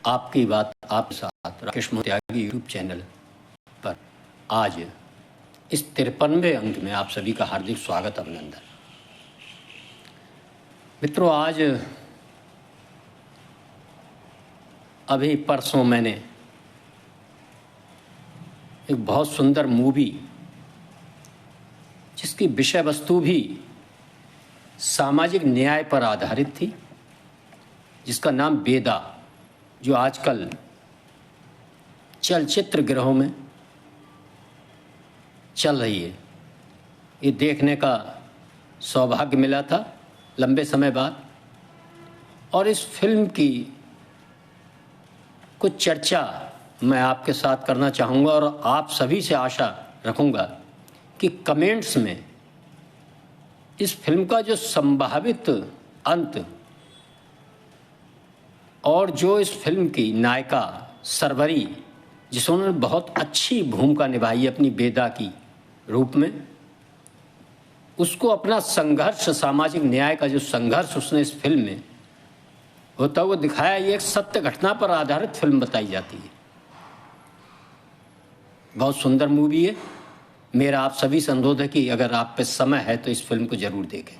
आपकी बात आपके साथ राकेश मोत्यागी यूट्यूब चैनल पर आज इस 53वें अंक में आप सभी का हार्दिक स्वागत अभिनंदन। मित्रों, आज अभी परसों मैंने एक बहुत सुंदर मूवी जिसकी विषय वस्तु भी सामाजिक न्याय पर आधारित थी, जिसका नाम बेदा, जो आजकल चलचित्र गृहों में चल रही है, ये देखने का सौभाग्य मिला था लंबे समय बाद। और इस फिल्म की कुछ चर्चा मैं आपके साथ करना चाहूँगा और आप सभी से आशा रखूँगा कि कमेंट्स में इस फिल्म का जो संभावित अंत और जो इस फिल्म की नायिका सरवरी, जिसने बहुत अच्छी भूमिका निभाई अपनी बेदा की रूप में, उसको अपना संघर्ष, सामाजिक न्याय का जो संघर्ष उसने इस फिल्म में होता हुआ दिखाया। ये एक सत्य घटना पर आधारित फिल्म बताई जाती है। बहुत सुंदर मूवी है। मेरा आप सभी से अनुरोध है कि अगर आप पे समय है तो इस फिल्म को जरूर देखें।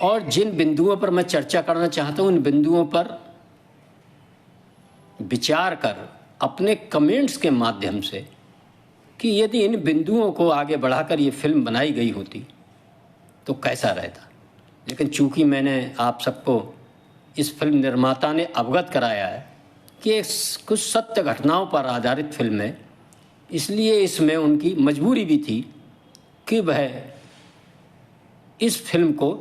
और जिन बिंदुओं पर मैं चर्चा करना चाहता हूं, उन बिंदुओं पर विचार कर अपने कमेंट्स के माध्यम से कि यदि इन बिंदुओं को आगे बढ़ाकर ये फिल्म बनाई गई होती तो कैसा रहता। लेकिन चूंकि मैंने आप सबको इस फिल्म निर्माता ने अवगत कराया है कि एक कुछ सत्य घटनाओं पर आधारित फिल्म है, इसलिए इसमें उनकी मजबूरी भी थी कि वह इस फिल्म को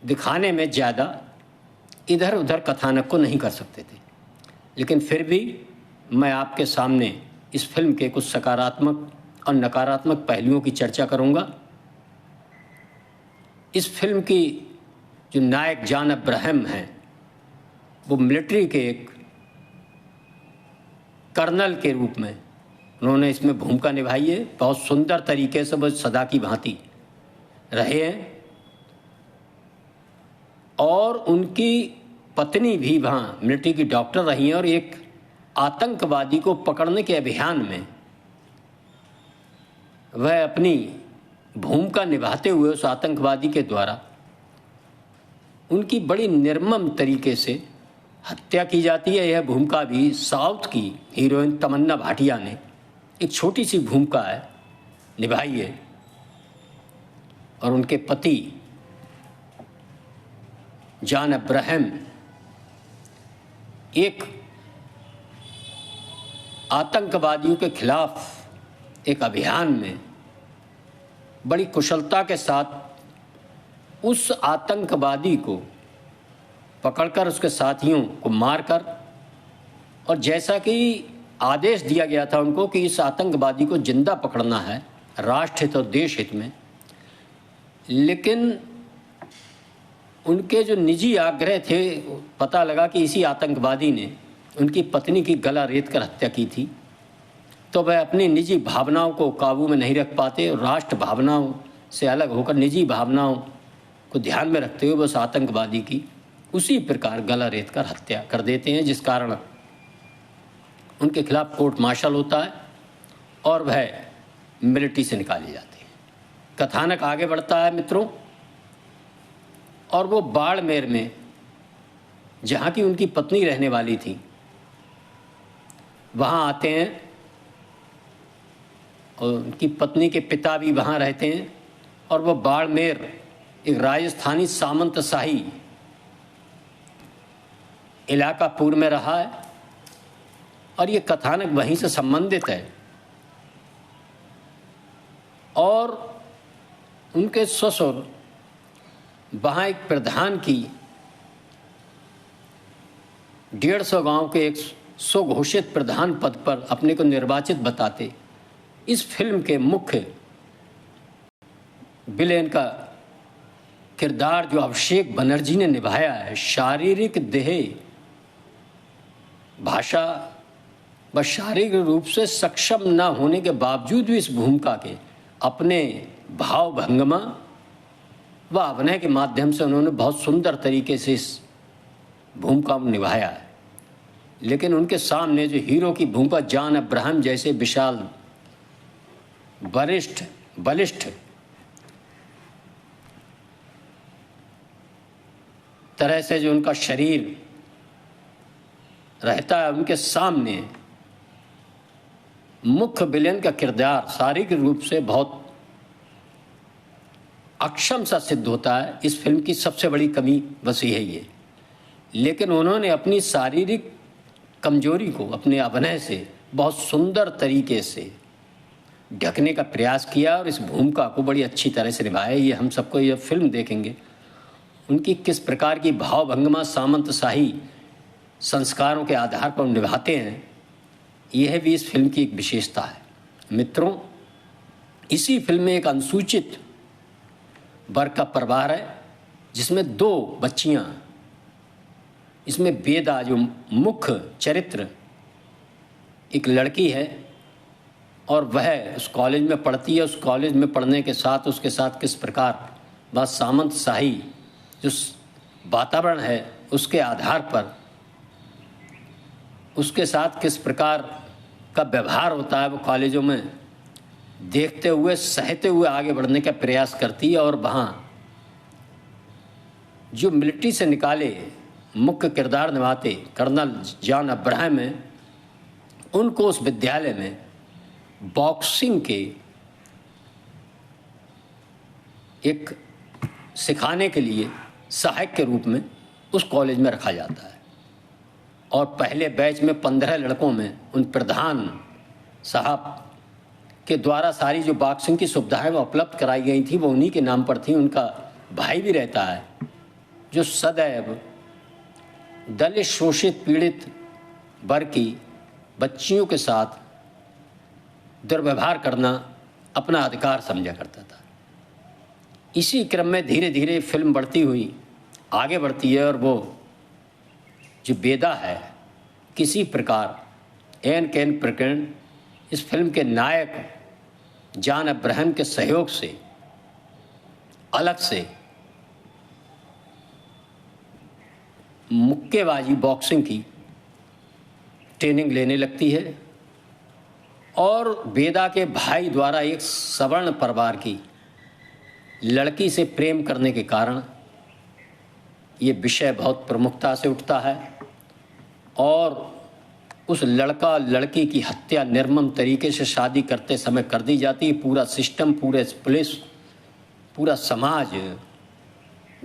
दिखाने में ज़्यादा इधर उधर कथानक को नहीं कर सकते थे। लेकिन फिर भी मैं आपके सामने इस फिल्म के कुछ सकारात्मक और नकारात्मक पहलुओं की चर्चा करूंगा। इस फिल्म की जो नायक जॉन अब्राहम हैं, वो मिलिट्री के एक कर्नल के रूप में उन्होंने इसमें भूमिका निभाई है। बहुत सुंदर तरीके से वो सदा की भांति रहे हैं। और उनकी पत्नी भी वहाँ मिलिट्री की डॉक्टर रही हैं और एक आतंकवादी को पकड़ने के अभियान में वह अपनी भूमिका निभाते हुए उस आतंकवादी के द्वारा उनकी बड़ी निर्मम तरीके से हत्या की जाती है। यह भूमिका भी साउथ की हीरोइन तमन्ना भाटिया ने एक छोटी सी भूमिका है निभाई है। और उनके पति जॉन अब्राहम एक आतंकवादियों के खिलाफ एक अभियान में बड़ी कुशलता के साथ उस आतंकवादी को पकड़कर उसके साथियों को मारकर, और जैसा कि आदेश दिया गया था उनको कि इस आतंकवादी को जिंदा पकड़ना है राष्ट्र हित और देश हित में, लेकिन उनके जो निजी आग्रह थे, पता लगा कि इसी आतंकवादी ने उनकी पत्नी की गला रेत कर हत्या की थी। तो वह अपनी निजी भावनाओं को काबू में नहीं रख पाते और राष्ट्र भावनाओं से अलग होकर निजी भावनाओं को ध्यान में रखते हुए उस आतंकवादी की उसी प्रकार गला रेत कर हत्या कर देते हैं, जिस कारण उनके खिलाफ कोर्ट मार्शल होता है और वह मिलिट्री से निकाले जाते हैं। कथानक आगे बढ़ता है मित्रों, और वो बाड़मेर में, जहाँ की उनकी पत्नी रहने वाली थी, वहाँ आते हैं और उनकी पत्नी के पिता भी वहाँ रहते हैं। और वो बाड़मेर एक राजस्थानी सामंतशाही इलाका पूर्व में रहा है और ये कथानक वहीं से संबंधित है। और उनके ससुर वहाँ एक प्रधान की 150 गांव के एक स्वघोषित प्रधान पद पर अपने को निर्वाचित बताते। इस फिल्म के मुख्य विलेन का किरदार जो अभिषेक बनर्जी ने निभाया है, शारीरिक देह भाषा व शारीरिक रूप से सक्षम न होने के बावजूद भी इस भूमिका के अपने भाव भंगिमा व अभिनय के माध्यम से उन्होंने बहुत सुंदर तरीके से इस भूमिका निभाया है, लेकिन उनके सामने जो हीरो की भूमिका जॉन अब्राहम जैसे विशाल बलिष्ठ तरह से जो उनका शरीर रहता है, उनके सामने मुख्य विलेन का किरदार शारीरिक रूप से बहुत अक्षम सा सिद्ध होता है। इस फिल्म की सबसे बड़ी कमी बस यही है, लेकिन उन्होंने अपनी शारीरिक कमजोरी को अपने अभिनय से बहुत सुंदर तरीके से ढकने का प्रयास किया और इस भूमिका को बड़ी अच्छी तरह से निभाया। ये हम सबको ये फिल्म देखेंगे उनकी किस प्रकार की भावभंगिमा सामंतशाही संस्कारों के आधार पर निभाते हैं, यह भी इस फिल्म की एक विशेषता है। मित्रों, इसी फिल्म में एक अनुसूचित वर्ग का परिवार है जिसमें 2 बच्चियां, इसमें वेदा जो मुख्य चरित्र एक लड़की है और वह उस कॉलेज में पढ़ती है। उस कॉलेज में पढ़ने के साथ उसके साथ किस प्रकार वह सामंतशाही जो वातावरण है उसके आधार पर उसके साथ किस प्रकार का व्यवहार होता है, वो कॉलेजों में देखते हुए सहते हुए आगे बढ़ने का प्रयास करती है। और वहाँ जो मिलिट्री से निकाले मुख्य किरदार निभाते कर्नल जॉन अब्राहम हैं, उनको उस विद्यालय में बॉक्सिंग के एक सिखाने के लिए सहायक के रूप में उस कॉलेज में रखा जाता है। और पहले बैच में 15 लड़कों में उन प्रधान साहब के द्वारा सारी जो बॉक्सिंग की सुविधाएं वो उपलब्ध कराई गई थी वो उन्हीं के नाम पर थी। उनका भाई भी रहता है जो सदैव दलित शोषित पीड़ित वर्ग की बच्चियों के साथ दुर्व्यवहार करना अपना अधिकार समझा करता था। इसी क्रम में धीरे धीरे फिल्म आगे बढ़ती है और वो जो वेदा है किसी प्रकार एन कैन प्रकरण इस फिल्म के नायक जॉन अब्राहम के सहयोग से अलग से मुक्केबाजी बॉक्सिंग की ट्रेनिंग लेने लगती है। और वेदा के भाई द्वारा एक सवर्ण परिवार की लड़की से प्रेम करने के कारण ये विषय बहुत प्रमुखता से उठता है और उस लड़का लड़की की हत्या निर्मम तरीके से शादी करते समय कर दी जाती है। पूरा सिस्टम, पूरे पुलिस, पूरा समाज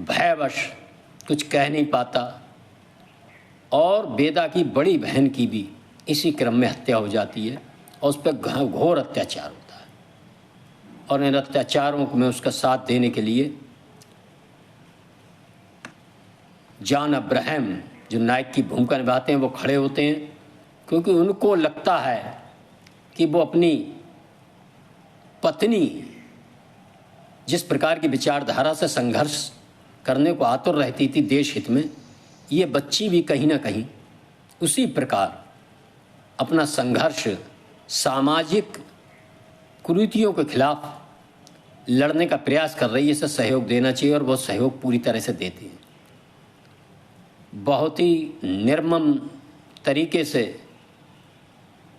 भयवश कुछ कह नहीं पाता। और वेदा की बड़ी बहन की भी इसी क्रम में हत्या हो जाती है और उस पर घोर अत्याचार होता है। और इन अत्याचारों में उसका साथ देने के लिए जॉन अब्राहम जो नायक की भूमिका निभाते हैं वो खड़े होते हैं, क्योंकि उनको लगता है कि वो अपनी पत्नी जिस प्रकार की विचारधारा से संघर्ष करने को आतुर रहती थी देश हित में, ये बच्ची भी कहीं ना कहीं उसी प्रकार अपना संघर्ष सामाजिक कुरीतियों के खिलाफ लड़ने का प्रयास कर रही है। इसे सहयोग देना चाहिए और वो सहयोग पूरी तरह से देती है। बहुत ही निर्मम तरीके से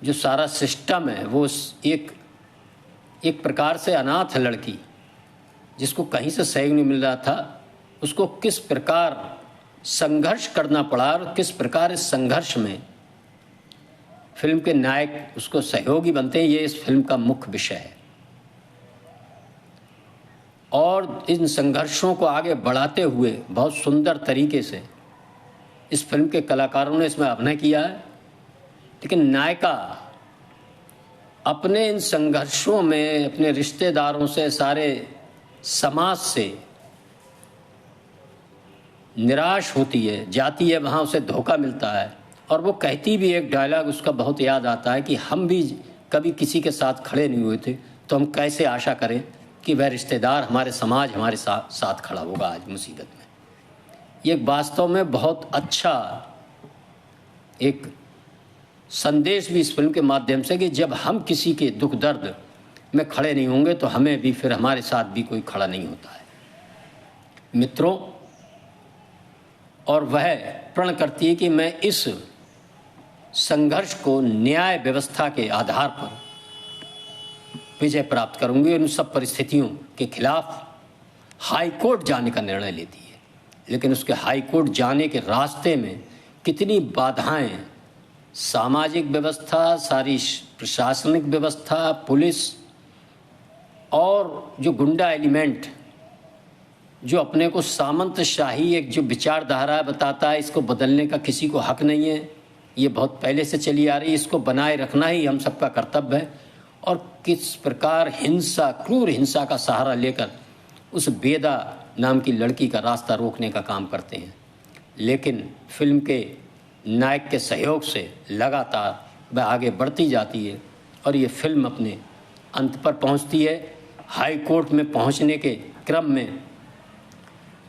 जो सारा सिस्टम है वो एक प्रकार से अनाथ लड़की जिसको कहीं से सहयोग नहीं मिल रहा था, उसको किस प्रकार संघर्ष करना पड़ा और किस प्रकार इस संघर्ष में फिल्म के नायक उसको सहयोगी बनते हैं, ये इस फिल्म का मुख्य विषय है। और इन संघर्षों को आगे बढ़ाते हुए बहुत सुंदर तरीके से इस फिल्म के कलाकारों ने इसमें अभिनय किया है। लेकिन नायिका अपने इन संघर्षों में अपने रिश्तेदारों से, सारे समाज से निराश होती है, जाती है वहाँ, उसे धोखा मिलता है। और वो कहती भी एक डायलॉग उसका बहुत याद आता है कि हम भी कभी किसी के साथ खड़े नहीं हुए थे, तो हम कैसे आशा करें कि वह रिश्तेदार, हमारे समाज हमारे साथ खड़ा होगा आज मुसीबत में। ये वास्तव में बहुत अच्छा एक संदेश भी इस फिल्म के माध्यम से कि जब हम किसी के दुख दर्द में खड़े नहीं होंगे तो हमें भी फिर हमारे साथ भी कोई खड़ा नहीं होता है। मित्रों, और वह प्रण करती है कि मैं इस संघर्ष को न्याय व्यवस्था के आधार पर विजय प्राप्त करूंगी। उन सब परिस्थितियों के खिलाफ हाई कोर्ट जाने का निर्णय लेती है, लेकिन उसके हाई कोर्ट जाने के रास्ते में कितनी बाधाएं, सामाजिक व्यवस्था, सारी प्रशासनिक व्यवस्था, पुलिस और जो गुंडा एलिमेंट जो अपने को सामंतशाही एक जो विचारधारा बताता है, इसको बदलने का किसी को हक नहीं है, ये बहुत पहले से चली आ रही है, इसको बनाए रखना ही हम सबका कर्तव्य है। और किस प्रकार हिंसा, क्रूर हिंसा का सहारा लेकर उस बेदा नाम की लड़की का रास्ता रोकने का काम करते हैं। लेकिन फिल्म के नायक के सहयोग से लगातार वह आगे बढ़ती जाती है और ये फिल्म अपने अंत पर पहुंचती है। हाई कोर्ट में पहुंचने के क्रम में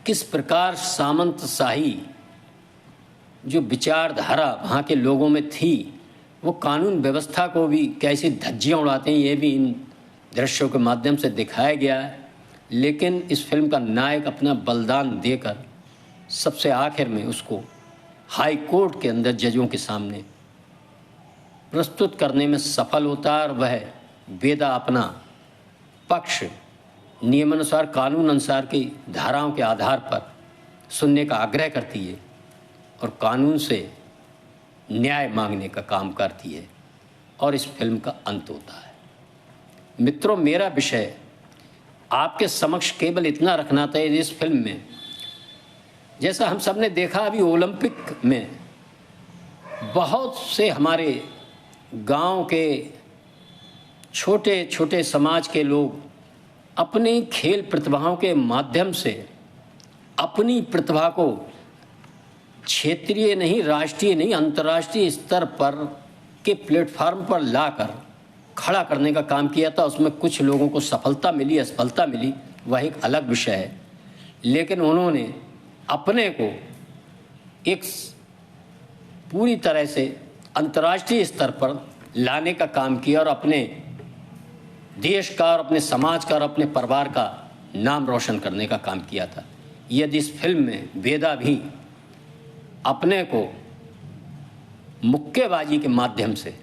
किस प्रकार सामंतशाही जो विचारधारा वहाँ के लोगों में थी, वो कानून व्यवस्था को भी कैसे धज्जियाँ उड़ाते हैं, ये भी इन दृश्यों के माध्यम से दिखाया गया है। लेकिन इस फिल्म का नायक अपना बलिदान देकर सबसे आखिर में उसको हाई कोर्ट के अंदर जजों के सामने प्रस्तुत करने में सफल होता है और वह बेदा अपना पक्ष नियमानुसार, कानून अनुसार की धाराओं के आधार पर सुनने का आग्रह करती है और कानून से न्याय मांगने का काम करती है और इस फिल्म का अंत होता है। मित्रों, मेरा विषय आपके समक्ष केवल इतना रखना था इस फिल्म में, जैसा हम सब ने देखा अभी ओलंपिक में बहुत से हमारे गांव के छोटे छोटे समाज के लोग अपनी खेल प्रतिभाओं के माध्यम से अपनी प्रतिभा को क्षेत्रीय नहीं, राष्ट्रीय नहीं, अंतर्राष्ट्रीय स्तर पर के प्लेटफार्म पर लाकर खड़ा करने का काम किया था। उसमें कुछ लोगों को सफलता मिली, असफलता मिली, वह एक अलग विषय है। लेकिन उन्होंने अपने को एक पूरी तरह से अंतर्राष्ट्रीय स्तर पर लाने का काम किया और अपने देश का और अपने समाज का और अपने परिवार का नाम रोशन करने का काम किया था। यदि इस फिल्म में वेदा भी अपने को मुक्केबाजी के माध्यम से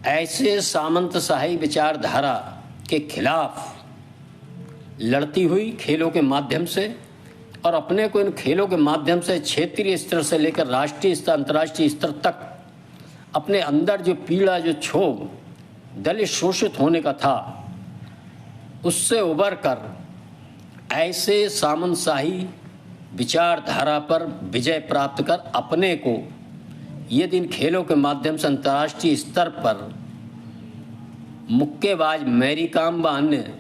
ऐसे सामंतशाही विचारधारा के खिलाफ लड़ती हुई खेलों के माध्यम से और अपने को इन खेलों के माध्यम से क्षेत्रीय स्तर से लेकर राष्ट्रीय स्तर, अंतर्राष्ट्रीय स्तर तक अपने अंदर जो पीड़ा, जो क्षोभ, दलित शोषित होने का था, उससे उबर कर ऐसे सामंतशाही विचारधारा पर विजय प्राप्त कर अपने को यदि इन खेलों के माध्यम से अंतर्राष्ट्रीय स्तर पर मुक्केबाज मैरी कॉम व अन्य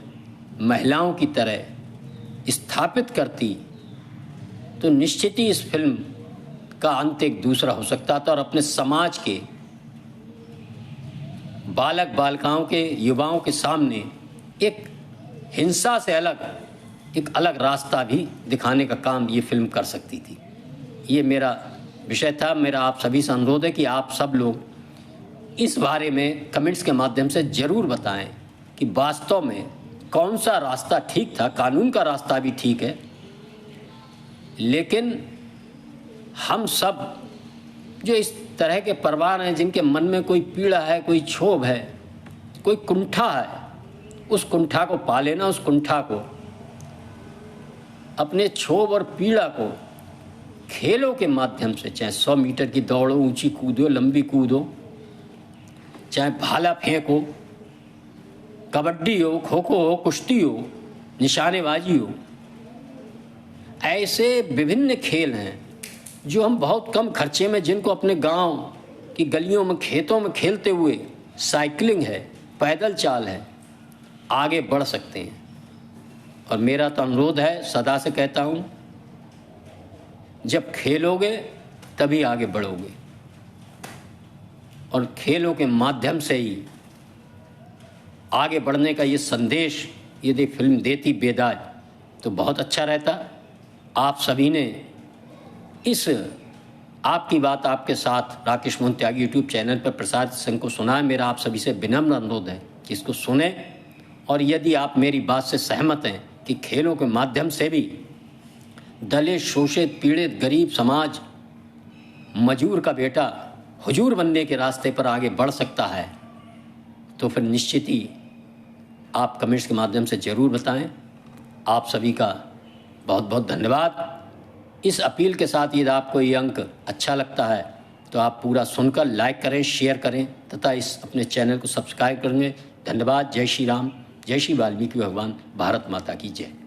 महिलाओं की तरह स्थापित करती तो निश्चित ही इस फिल्म का अंत एक दूसरा हो सकता था और अपने समाज के बालक बालिकाओं के, युवाओं के सामने एक हिंसा से अलग एक अलग रास्ता भी दिखाने का काम ये फिल्म कर सकती थी। ये मेरा विषय था। मेरा आप सभी से अनुरोध है कि आप सब लोग इस बारे में कमेंट्स के माध्यम से ज़रूर बताएं कि वास्तव में कौन सा रास्ता ठीक था। कानून का रास्ता भी ठीक है, लेकिन हम सब जो इस तरह के परिवार हैं जिनके मन में कोई पीड़ा है, कोई क्षोभ है, कोई कुंठा है, उस कुंठा को पा लेना, उस कुंठा को, अपने क्षोभ और पीड़ा को खेलों के माध्यम से, चाहे 100 मीटर की दौड़ हो, ऊंची कूद हो, लंबी कूद हो, चाहे भाला फेंक हो, कबड्डी हो, खो खो हो, कुश्ती हो, निशानेबाजी हो, ऐसे विभिन्न खेल हैं जो हम बहुत कम खर्चे में, जिनको अपने गांव की गलियों में, खेतों में खेलते हुए, साइकिलिंग है, पैदल चाल है, आगे बढ़ सकते हैं। और मेरा तो अनुरोध है, सदा से कहता हूँ, जब खेलोगे तभी आगे बढ़ोगे और खेलों के माध्यम से ही आगे बढ़ने का ये संदेश यदि फिल्म देती बेदाज तो बहुत अच्छा रहता। आप सभी ने इस आपकी बात आपके साथ राकेश मोहन त्यागी यूट्यूब चैनल पर प्रसाद संघ को सुना है। मेरा आप सभी से विनम्र अनुरोध है कि इसको सुने और यदि आप मेरी बात से सहमत हैं कि खेलों के माध्यम से भी दलित, शोषित, पीड़ित, गरीब समाज, मजूर का बेटा हुजूर बनने के रास्ते पर आगे बढ़ सकता है, तो फिर निश्चित ही आप कमेंट्स के माध्यम से ज़रूर बताएं। आप सभी का बहुत बहुत धन्यवाद। इस अपील के साथ यदि आपको ये अंक अच्छा लगता है तो आप पूरा सुनकर लाइक करें, शेयर करें तथा इस अपने चैनल को सब्सक्राइब करेंगे। धन्यवाद। जय श्री राम, जय श्री वाल्मीकि भगवान। भारत माता की जय।